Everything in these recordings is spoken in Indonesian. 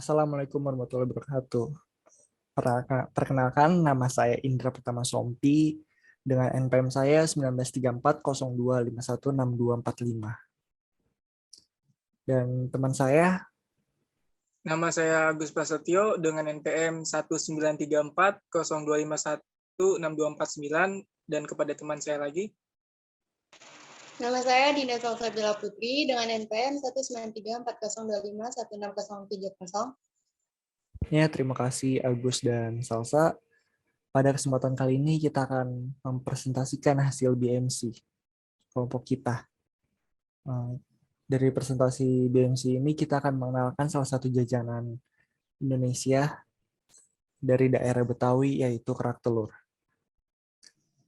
Assalamualaikum warahmatullahi wabarakatuh. Perkenalkan, nama saya Indra Pratama Sompi dengan NPM saya 193402516245. Dan teman saya, Nama saya Agus Prasetyo dengan NPM 193402516249, dan kepada teman saya lagi. Nama saya Dinda Salsabila Putri dengan NPM 1934025160070. ya terima kasih Agus dan Salsa. Pada kesempatan kali ini kita akan mempresentasikan hasil BMC kelompok kita. Dari presentasi BMC ini kita akan mengenalkan salah satu jajanan Indonesia dari daerah Betawi, yaitu kerak telur.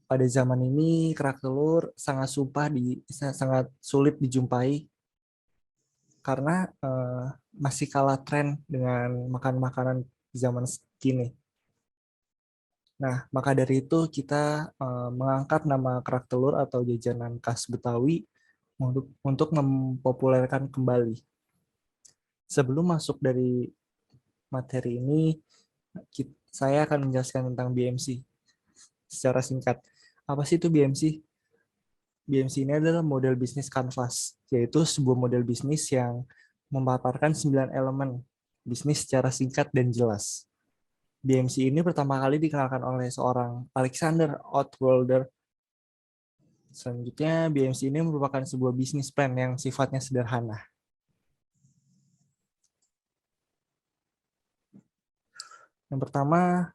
Pada zaman ini kerak telur sangat sulit dijumpai karena masih kalah tren dengan makanan zaman kini. Nah, maka dari itu kita mengangkat nama kerak telur atau jajanan khas Betawi untuk mempopulerkan kembali. Sebelum masuk dari materi ini, saya akan menjelaskan tentang BMC secara singkat. Apa sih itu BMC? BMC ini adalah model bisnis kanvas, yaitu sebuah model bisnis yang memaparkan 9 elemen bisnis secara singkat dan jelas. BMC ini pertama kali dikenalkan oleh seorang Alexander Ottwalder. Selanjutnya, BMC ini merupakan sebuah bisnis plan yang sifatnya sederhana. Yang pertama,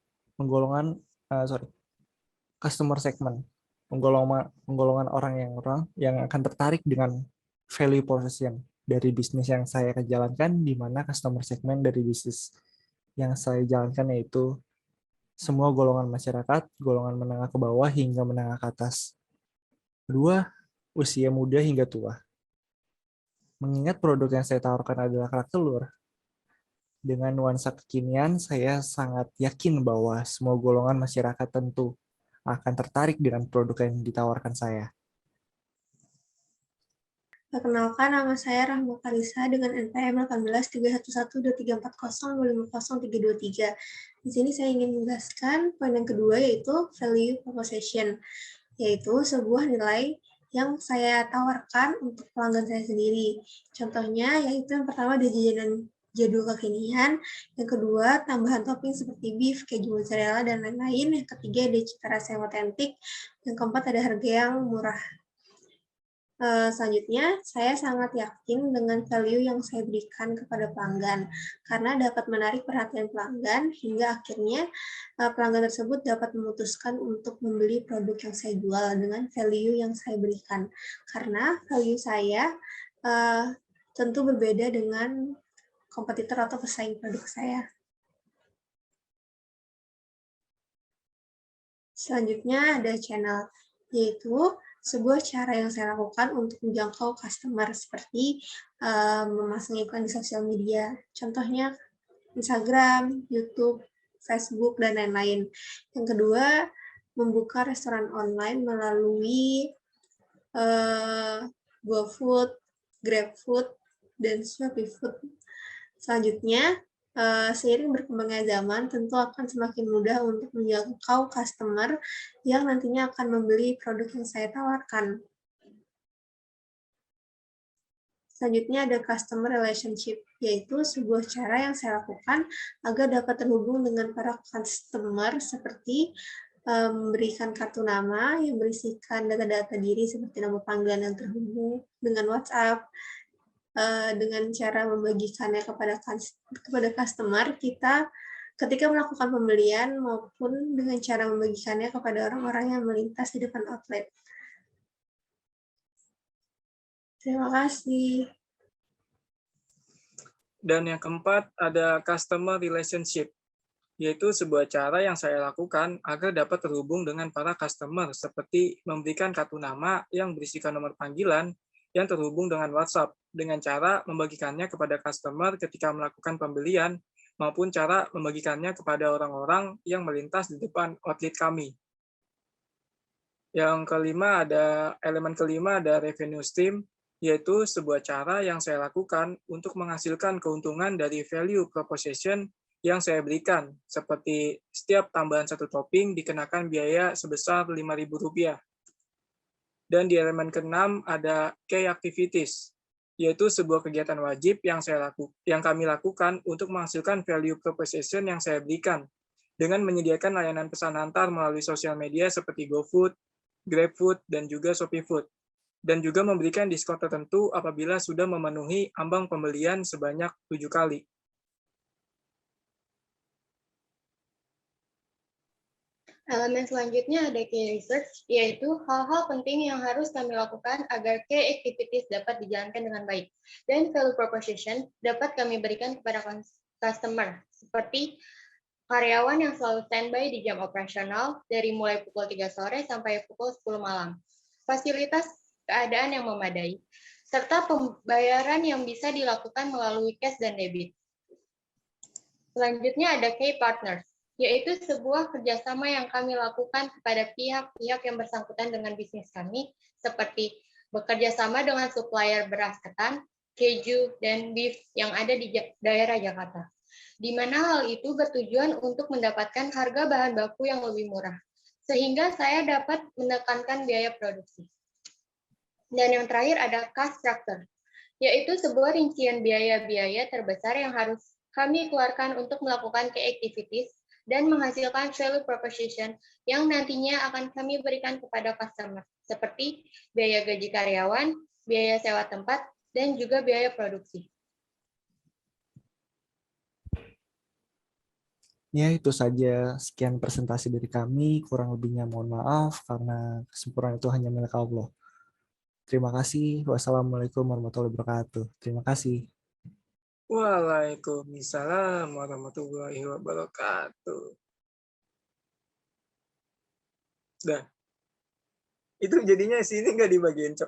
customer segment, penggolongan orang yang akan tertarik dengan value proposition dari bisnis yang saya jalankan, di mana customer segment dari bisnis yang saya jalankan yaitu semua golongan masyarakat, golongan menengah ke bawah hingga menengah ke atas. Kedua, usia muda hingga tua. Mengingat produk yang saya tawarkan adalah kerak telur, dengan nuansa kekinian, saya sangat yakin bahwa semua golongan masyarakat tentu akan tertarik dengan produk yang ditawarkan saya. Perkenalkan, nama saya Rahma Karisa dengan NPM 183112340250323. Di sini saya ingin menjelaskan poin yang kedua, yaitu value proposition, yaitu sebuah nilai yang saya tawarkan untuk pelanggan saya sendiri. Contohnya yaitu yang pertama ada jajanan jadul kekinian, yang kedua tambahan topping seperti beef, keju mozzarella, dan lain-lain, yang ketiga ada cita rasa yang otentik, yang keempat ada harga yang murah. Selanjutnya, saya sangat yakin dengan value yang saya berikan kepada pelanggan, karena dapat menarik perhatian pelanggan hingga akhirnya pelanggan tersebut dapat memutuskan untuk membeli produk yang saya jual dengan value yang saya berikan. Karena value saya tentu berbeda dengan kompetitor atau pesaing produk saya. Selanjutnya ada channel, yaitu sebuah cara yang saya lakukan untuk menjangkau customer seperti memasang iklan di sosial media. Contohnya Instagram, YouTube, Facebook, dan lain-lain. Yang kedua, membuka restoran online melalui GoFood, GrabFood, dan ShopeeFood. Selanjutnya, seiring berkembangnya zaman, tentu akan semakin mudah untuk menjangkau customer yang nantinya akan membeli produk yang saya tawarkan. Selanjutnya ada customer relationship, yaitu sebuah cara yang saya lakukan agar dapat terhubung dengan para customer seperti memberikan kartu nama yang berisikan data-data diri seperti nama panggilan yang terhubung dengan WhatsApp. Dengan cara membagikannya kepada customer, kita ketika melakukan pembelian maupun dengan cara membagikannya kepada orang-orang yang melintas di depan outlet. Terima kasih. Dan yang keempat ada customer relationship, yaitu sebuah cara yang saya lakukan agar dapat terhubung dengan para customer, seperti memberikan kartu nama yang berisikan nomor panggilan yang terhubung dengan WhatsApp, dengan cara membagikannya kepada customer ketika melakukan pembelian, maupun cara membagikannya kepada orang-orang yang melintas di depan outlet kami. Elemen kelima ada revenue stream, yaitu sebuah cara yang saya lakukan untuk menghasilkan keuntungan dari value proposition yang saya berikan, seperti setiap tambahan satu topping dikenakan biaya sebesar Rp5.000. Dan di elemen keenam ada key activities, yaitu sebuah kegiatan wajib yang kami lakukan untuk menghasilkan value proposition yang saya berikan, dengan menyediakan layanan pesan antar melalui sosial media seperti GoFood, GrabFood, dan juga ShopeeFood, dan juga memberikan diskon tertentu apabila sudah memenuhi ambang pembelian sebanyak 7 kali. Elemen selanjutnya ada key research, yaitu hal-hal penting yang harus kami lakukan agar key activities dapat dijalankan dengan baik. Dan value proposition dapat kami berikan kepada customer, seperti karyawan yang selalu standby di jam operasional dari mulai pukul 3 sore sampai pukul 10 malam. Fasilitas keadaan yang memadai, serta pembayaran yang bisa dilakukan melalui cash dan debit. Selanjutnya ada key partners, yaitu sebuah kerjasama yang kami lakukan kepada pihak-pihak yang bersangkutan dengan bisnis kami, seperti bekerja sama dengan supplier beras ketan, keju, dan beef yang ada di daerah Jakarta, di mana hal itu bertujuan untuk mendapatkan harga bahan baku yang lebih murah, sehingga saya dapat menekankan biaya produksi. Dan yang terakhir ada cost structure, yaitu sebuah rincian biaya-biaya terbesar yang harus kami keluarkan untuk melakukan key activities dan menghasilkan value proposition yang nantinya akan kami berikan kepada customer, seperti biaya gaji karyawan, biaya sewa tempat, dan juga biaya produksi. Ya, itu saja. Sekian presentasi dari kami. Kurang lebihnya mohon maaf karena kesempurnaan itu hanya milik Allah. Terima kasih. Wassalamualaikum warahmatullahi wabarakatuh. Terima kasih. Waalaikumsalam warahmatullahi wabarakatuh. Dah. Itu jadinya sini nggak dibagiin, Cok.